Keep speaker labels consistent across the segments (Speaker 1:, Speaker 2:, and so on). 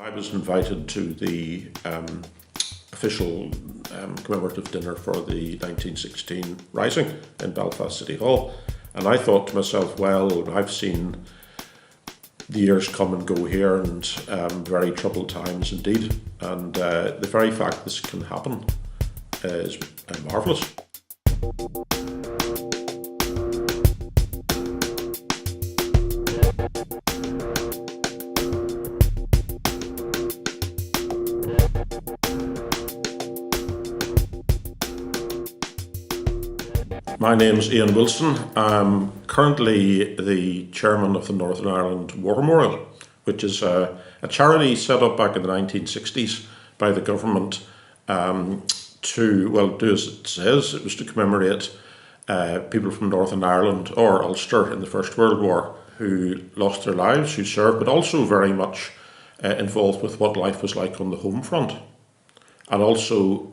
Speaker 1: I was invited to the official commemorative dinner for the 1916 Rising in Belfast City Hall, and I thought to myself, well, I've seen the years come and go here, and very troubled times indeed, and the very fact this can happen is marvellous. My name is Ian Wilson. I'm currently the chairman of the Northern Ireland War Memorial, which is a charity set up back in the 1960s by the government to do as it says. It was to commemorate people from Northern Ireland or Ulster in the First World War who lost their lives, who served, but also very much involved with what life was like on the home front, and also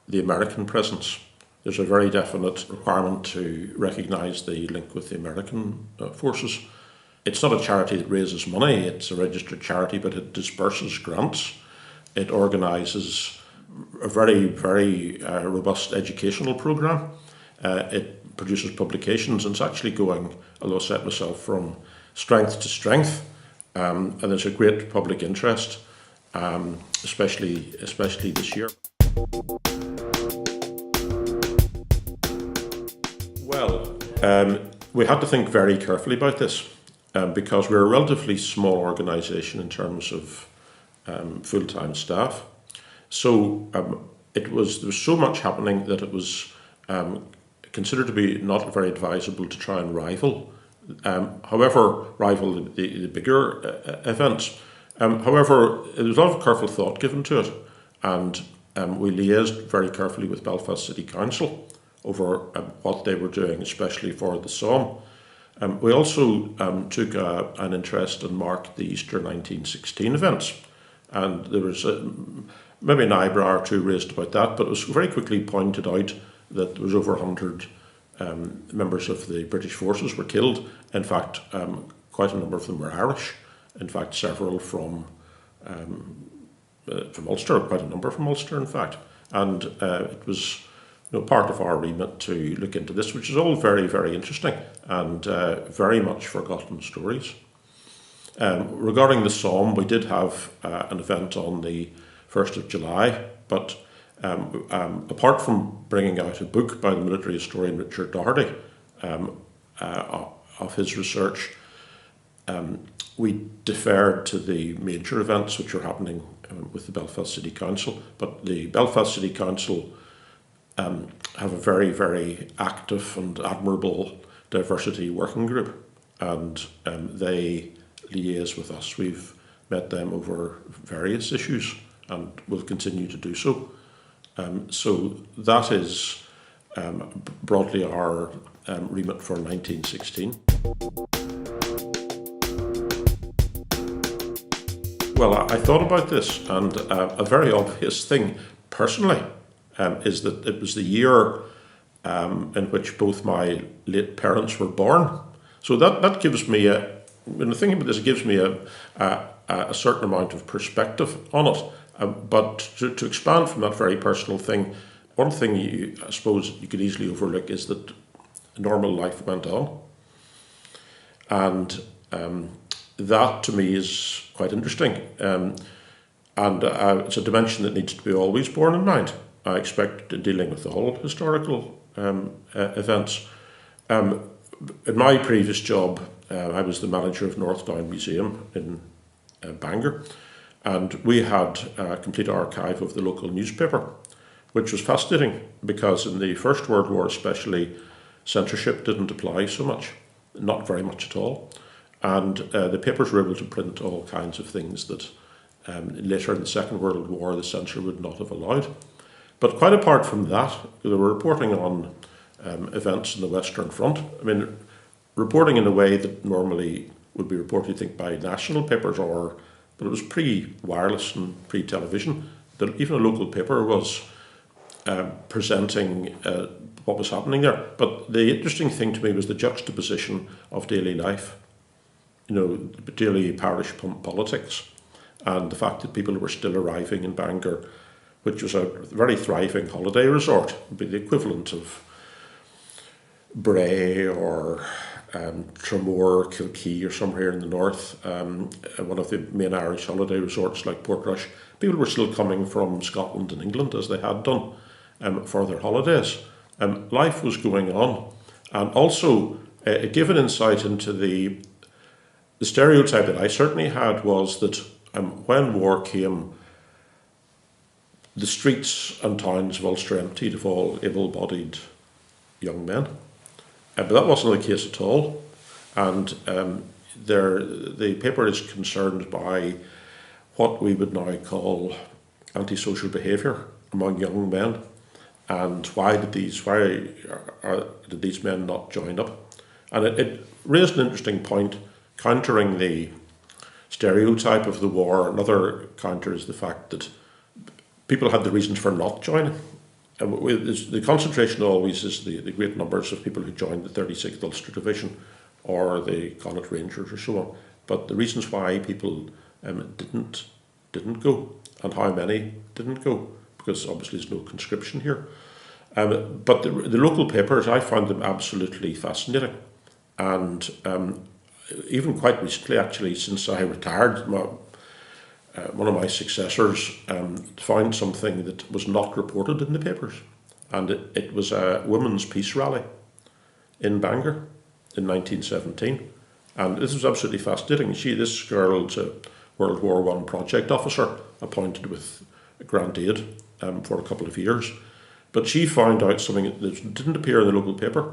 Speaker 1: the American presence. There's a very definite requirement to recognise the link with the American forces. It's not a charity that raises money, it's a registered charity, but it disperses grants. It organises a very, very robust educational programme. It produces publications, and it's actually going, although I set myself, from strength to strength. And there's a great public interest, especially this year. Well, we had to think very carefully about this because we're a relatively small organisation in terms of full-time staff. So there was so much happening that it was considered to be not very advisable to try and rival the bigger events. However, there was a lot of careful thought given to it, and we liaised very carefully with Belfast City Council over what they were doing, especially for the Somme. We also took an interest and marked the Easter 1916 events, and there was maybe an eyebrow or two raised about that, but it was very quickly pointed out that there was over 100 members of the British forces were killed. In fact, quite a number of them were Irish. In fact, several from Ulster, quite a number from Ulster, in fact. And it was part of our remit to look into this, which is all very, very interesting and very much forgotten stories. Regarding the Somme, we did have an event on the 1st of July, but apart from bringing out a book by the military historian Richard Doherty of his research, we deferred to the major events which are happening with the Belfast City Council. But the Belfast City Council have a very, very active and admirable diversity working group, and they liaise with us. We've met them over various issues and will continue to do so. So that is broadly our remit for 1916. Well, I thought about this, and a very obvious thing personally is that it was the year in which both my late parents were born. So that gives me when I think about this, it gives me a certain amount of perspective on it. But to expand from that very personal thing, one thing I suppose you could easily overlook is that normal life went on. And that to me is quite interesting. And it's a dimension that needs to be always borne in mind, I expect, in dealing with all historical events. In my previous job, I was the manager of North Down Museum in Bangor, and we had a complete archive of the local newspaper, which was fascinating because in the First World War especially, censorship didn't apply so much, not very much at all. And the papers were able to print all kinds of things that later in the Second World War the censor would not have allowed. But quite apart from that, they were reporting on events in the Western Front. I mean, reporting in a way that normally would be reported, you think, by national papers, but it was pre-wireless and pre-television. Even a local paper was presenting what was happening there. But the interesting thing to me was the juxtaposition of daily life, daily parish politics, and the fact that people were still arriving in Bangor, which was a very thriving holiday resort, would be the equivalent of Bray or Tramore, Kilkee, or somewhere in the north, one of the main Irish holiday resorts like Portrush. People were still coming from Scotland and England, as they had done, for their holidays. Life was going on, and also it gave an insight into the stereotype that I certainly had, was that when war came, the streets and towns of Ulster emptied of all able-bodied young men. But that wasn't the case at all. And the paper is concerned by what we would now call antisocial behaviour among young men, and why did these men not join up? And it raised an interesting point, countering the stereotype of the war. Another counter is the fact that people had the reasons for not joining. The concentration always is the great numbers of people who joined the 36th Ulster Division or the Connaught Rangers or so on. But the reasons why people didn't go, and how many didn't go, because obviously there's no conscription here. But the local papers, I found them absolutely fascinating. And even quite recently, actually, since I retired, one of my successors found something that was not reported in the papers. And it was a women's peace rally in Bangor in 1917. And this was absolutely fascinating. This girl is a World War I project officer, appointed with grant aid for a couple of years. But she found out something that didn't appear in the local paper,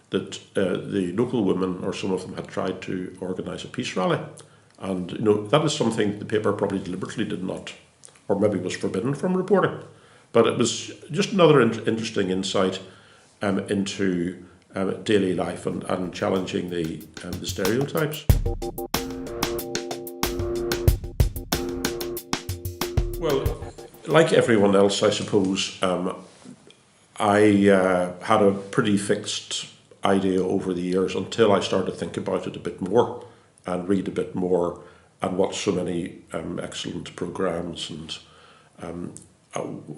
Speaker 1: that the local women, or some of them, had tried to organise a peace rally. And that is something the paper probably deliberately did not, or maybe was forbidden from reporting. But it was just another interesting insight into daily life and challenging the stereotypes. Well, like everyone else, I suppose, I had a pretty fixed idea over the years until I started to think about it a bit more and read a bit more and watch so many excellent programmes. And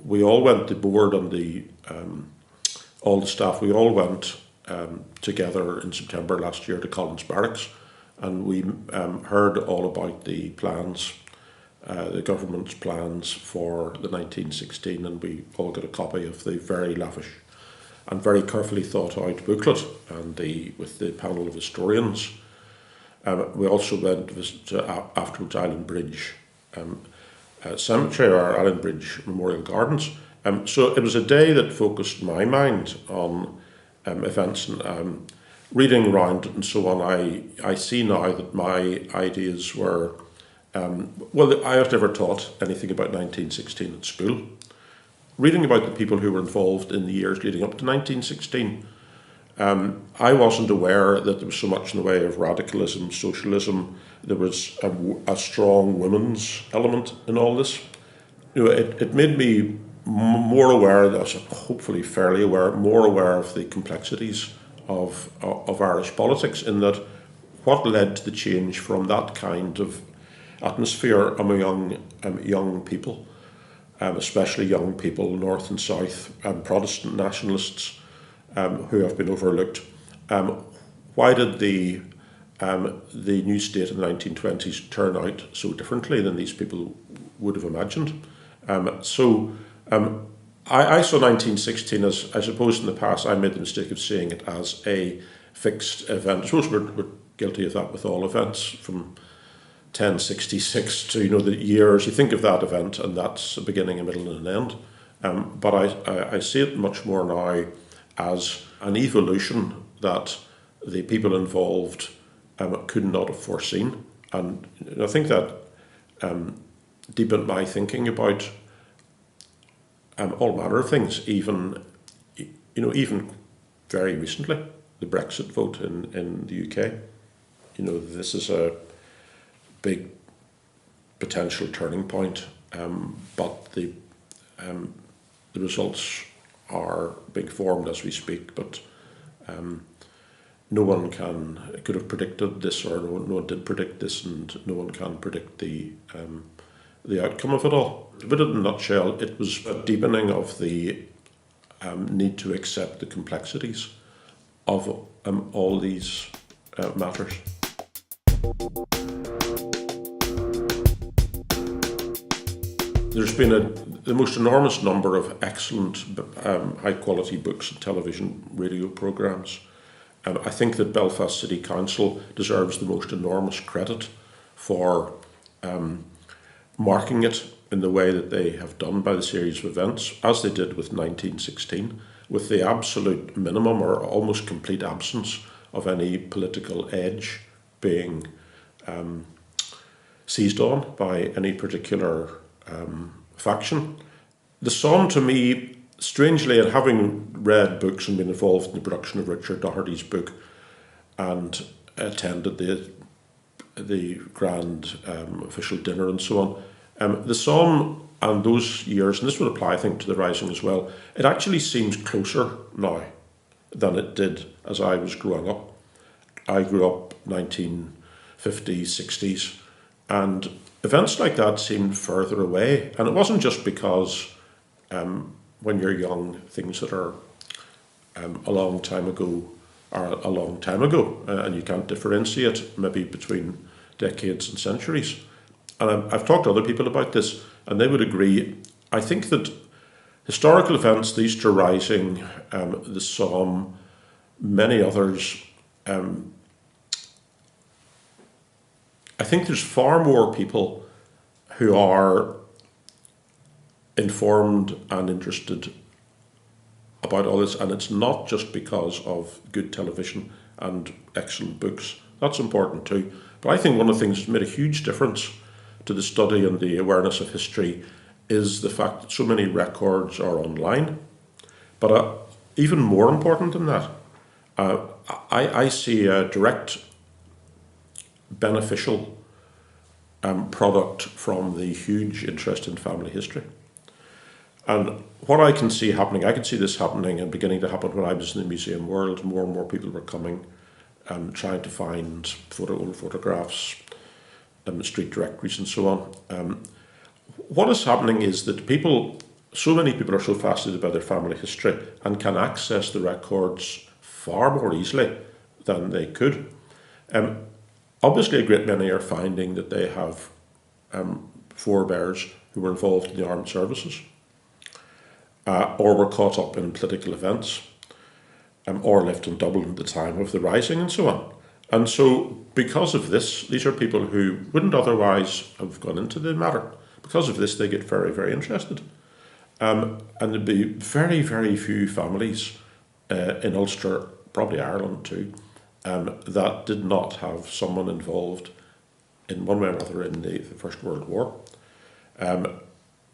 Speaker 1: we all went, the board and all the staff, we all went together in September last year to Collins Barracks, and we heard all about the plans, the government's plans for the 1916, and we all got a copy of the very lavish and very carefully thought out booklet, and with the panel of historians. We also went to visit afterwards Island Bridge Cemetery, or Island Bridge Memorial Gardens. So it was a day that focused my mind on events, and reading around it and so on. I see now that my ideas were, I had never taught anything about 1916 at school. Reading about the people who were involved in the years leading up to 1916, I wasn't aware that there was so much in the way of radicalism, socialism. There was a strong women's element in all this. It made me more aware, hopefully fairly aware, more aware of the complexities of Irish politics, in that what led to the change from that kind of atmosphere among young people, especially young people, North and South, Protestant nationalists, who have been overlooked. Why did the new state in the 1920s turn out so differently than these people would have imagined? I saw 1916 as, I suppose in the past, I made the mistake of seeing it as a fixed event. I suppose we're guilty of that with all events, from 1066 to the years. You think of that event and that's a beginning, a middle and an end. But I see it much more now as an evolution that the people involved could not have foreseen. And I think that deepened my thinking about all manner of things, even very recently, the Brexit vote in the UK. This is a big potential turning point, but the results are being formed as we speak. But no one could have predicted this, or no one did predict this, and no one can predict the the outcome of it all. To put it in a nutshell, it was a deepening of the need to accept the complexities of all these matters. There's been the most enormous number of excellent, high-quality books and television, radio programmes. I think that Belfast City Council deserves the most enormous credit for marking it in the way that they have done by the series of events, as they did with 1916, with the absolute minimum or almost complete absence of any political edge being seized on by any particular faction. The Somme, to me, strangely, and having read books and been involved in the production of Richard Doherty's book and attended the grand official dinner and so on, the Somme and those years, and this would apply, I think, to the Rising as well, it actually seems closer now than it did as I was growing up. I grew up 1950s, 60s, and events like that seemed further away. And it wasn't just because when you're young, things that are a long time ago are a long time ago, and you can't differentiate maybe between decades and centuries. And I've talked to other people about this, and they would agree. I think that historical events, the Easter Rising, the Somme, many others, I think there's far more people who are informed and interested about all this, and it's not just because of good television and excellent books. That's important too. But I think one of the things that's made a huge difference to the study and the awareness of history is the fact that so many records are online. But even more important than that, I see a direct beneficial product from the huge interest in family history. And what I can see happening, I can see this happening and beginning to happen when I was in the museum world. More and more people were coming, trying to find old photographs, street directories and so on. What is happening is that so many people are so fascinated by their family history and can access the records far more easily than they could. Obviously, a great many are finding that they have forebears who were involved in the armed services or were caught up in political events or lived in Dublin at the time of the Rising and so on. And so because of this, these are people who wouldn't otherwise have gone into the matter. Because of this, they get very, very interested. And there'd be very, very few families in Ulster, probably Ireland too, that did not have someone involved in one way or another in the First World War. I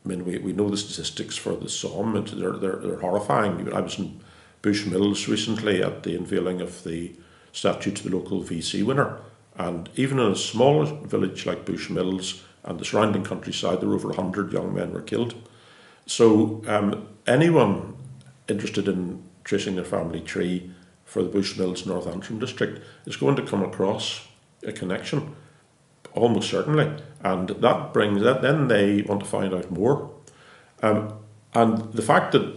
Speaker 1: mean, we know the statistics for the Somme, and they're horrifying. I was in Bushmills recently at the unveiling of the statue to the local VC winner, and even in a small village like Bushmills and the surrounding countryside, there were over 100 young men were killed. So anyone interested in tracing their family tree for the Bushmills North Antrim district is going to come across a connection, almost certainly, and that brings that. Then they want to find out more, and the fact that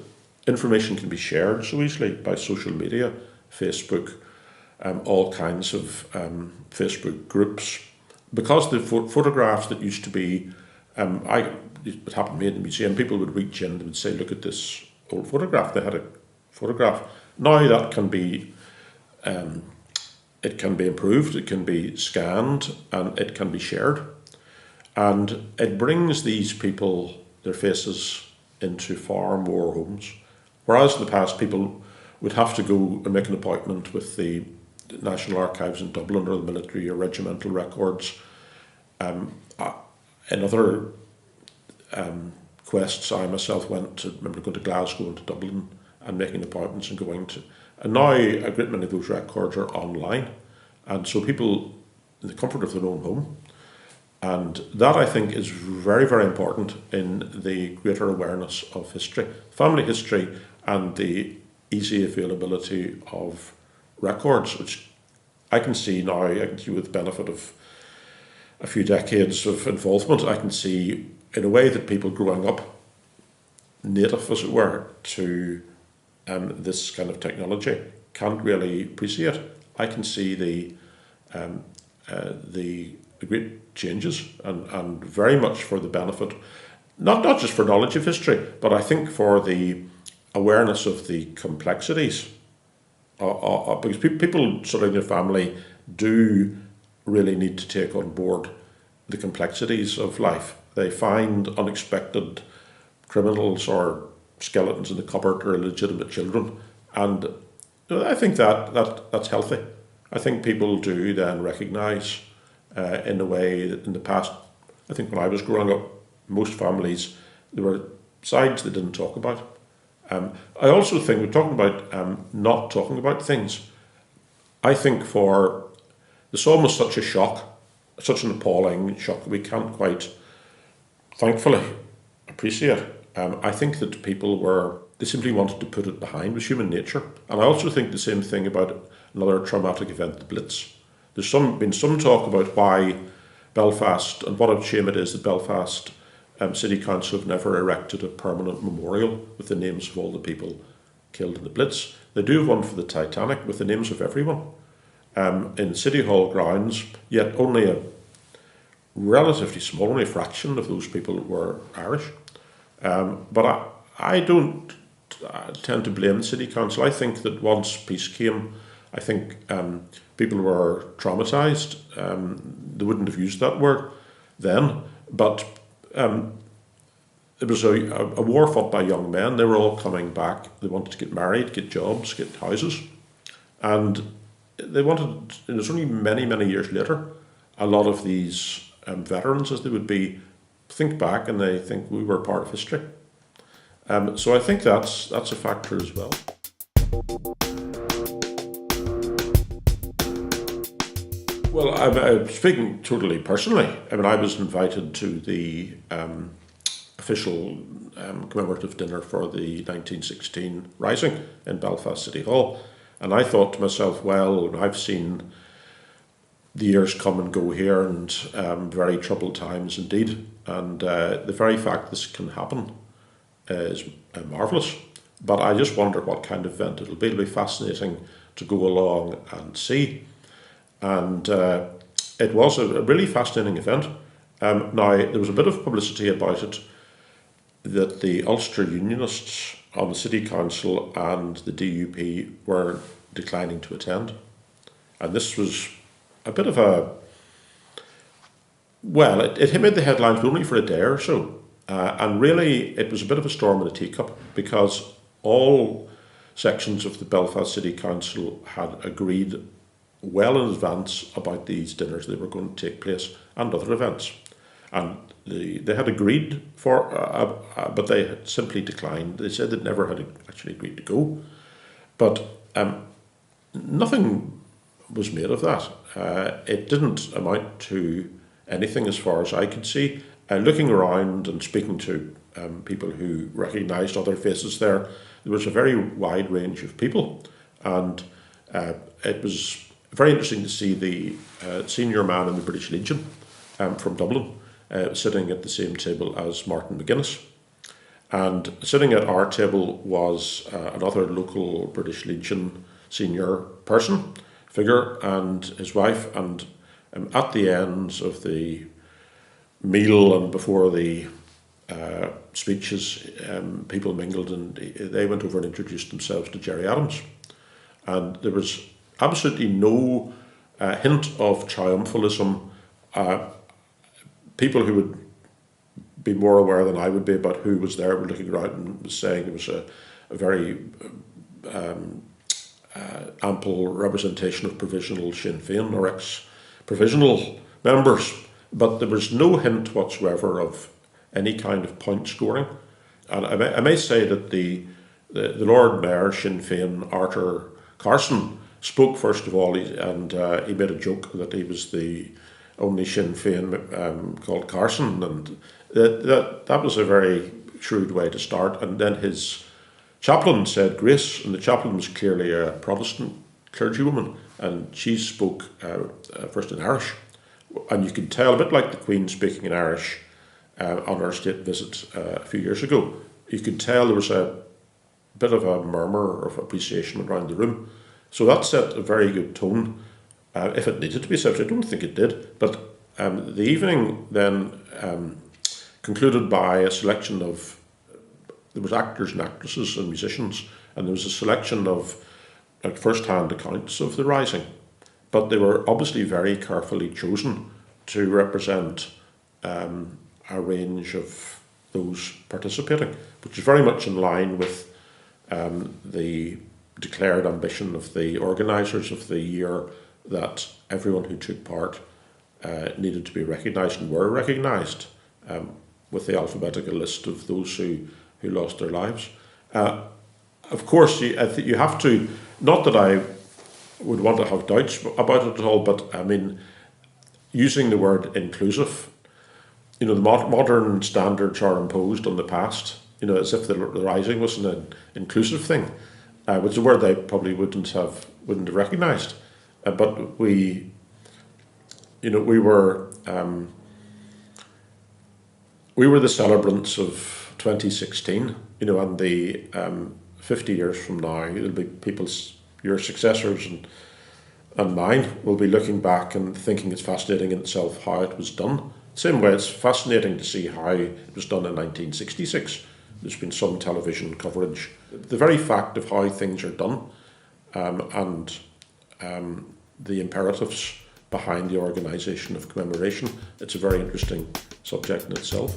Speaker 1: information can be shared so easily by social media, Facebook, all kinds of Facebook groups, because the photographs that used to be, it happened to me in the museum, people would reach in and would say, look at this old photograph, they had a photograph. Now that can be, it can be improved, it can be scanned, and it can be shared. And it brings these people, their faces, into far more homes. Whereas in the past, people would have to go and make an appointment with the National Archives in Dublin or the military or regimental records. In other quests, I myself remember going to Glasgow and to Dublin and making appointments and going to. And now a great many of those records are online. And so people, in the comfort of their own home, and that I think is very, very important in the greater awareness of history, family history, and the easy availability of records, which I can see now, with the benefit of a few decades of involvement, I can see in a way that people growing up native, as it were, to this kind of technology can't really appreciate. I can see the great changes, and very much for the benefit, not just for knowledge of history, but I think for the awareness of the complexities. Because people sort of in your family do really need to take on board the complexities of life. They find unexpected criminals or skeletons in the cupboard or legitimate children, and I think that's healthy. I think people do then recognise in a way that in the past, I think when I was growing up, most families, there were sides they didn't talk about. I also think we're talking about not talking about things. I think for the Somme was such a shock, such an appalling shock that we can't quite, thankfully, appreciate. I think that they simply wanted to put it behind. It was human nature. And I also think the same thing about another traumatic event, the Blitz. There's been some talk about why Belfast, and what a shame it is that Belfast City Council have never erected a permanent memorial with the names of all the people killed in the Blitz. They do have one for the Titanic with the names of everyone in City Hall grounds, yet only a relatively small, only a fraction of those people were Irish. But I don't tend to blame the City Council. I think that once peace came, I think people were traumatised. They wouldn't have used that word then, but it was a war fought by young men. They were all coming back. They wanted to get married, get jobs, get houses. And they wanted, it was only many, many years later, a lot of these veterans, as they would be, think back and they think we were part of history. So I think that's a factor as well. Well, I'm speaking totally personally. I mean, I was invited to the official commemorative dinner for the 1916 Rising in Belfast City Hall. And I thought to myself, well, I've seen the years come and go here, and very troubled times indeed. And the very fact this can happen is marvellous. But I just wonder what kind of event it'll be. It'll be fascinating to go along and see. And it was a really fascinating event. Now, there was a bit of publicity about it that the Ulster Unionists on the City Council and the DUP were declining to attend. And this was a bit of it made the headlines, but only for a day or so. And really, it was a bit of a storm in a teacup, because all sections of the Belfast City Council had agreed well in advance about these dinners that were going to take place and other events. And they had agreed for, but they had simply declined. They said they'd never had actually agreed to go. But nothing was made of that. It didn't amount to anything as far as I could see. Looking around and speaking to people who recognised other faces there was a very wide range of people. And it was very interesting to see the senior man in the British Legion from Dublin sitting at the same table as Martin McGuinness. And sitting at our table was another local British Legion senior figure and his wife. And at the ends of the meal and before the speeches, people mingled, and they went over and introduced themselves to Gerry Adams. And there was absolutely no hint of triumphalism. People who would be more aware than I would be about who was there were looking around and was saying there was a very ample representation of provisional Sinn Féin or ex-provisional members, but there was no hint whatsoever of any kind of point scoring. And I may say that the Lord Mayor, Sinn Féin, Arthur Carson, spoke first of all, and he made a joke that he was the only Sinn Féin called Carson, and that was a very shrewd way to start. And then his chaplain said grace, and the chaplain was clearly a Protestant clergywoman, and she spoke first in Irish, and you could tell, a bit like the Queen speaking in Irish on our state visit a few years ago. You could tell there was a bit of a murmur of appreciation around the room. So that set a very good tone, if it needed to be set. I don't think it did, but the evening then concluded by a selection of, there was actors and actresses and musicians, and there was a selection of first-hand accounts of the rising, but they were obviously very carefully chosen to represent a range of those participating, which is very much in line with the declared ambition of the organisers of the year, that everyone who took part needed to be recognised and were recognised, with the alphabetical list of those who lost their lives. Of course, I think you have to, not that I would want to have doubts about it at all, but I mean, using the word inclusive, the modern standards are imposed on the past, as if the rising was an inclusive thing, which is a word they probably wouldn't have recognised. But we were the celebrants of 2016, and the 50 years from now, it'll be your successors and mine will be looking back and thinking it's fascinating in itself how it was done. Same way, it's fascinating to see how it was done in 1966. There's been some television coverage. The very fact of how things are done, and the imperatives behind the organisation of commemoration, it's a very interesting subject in itself.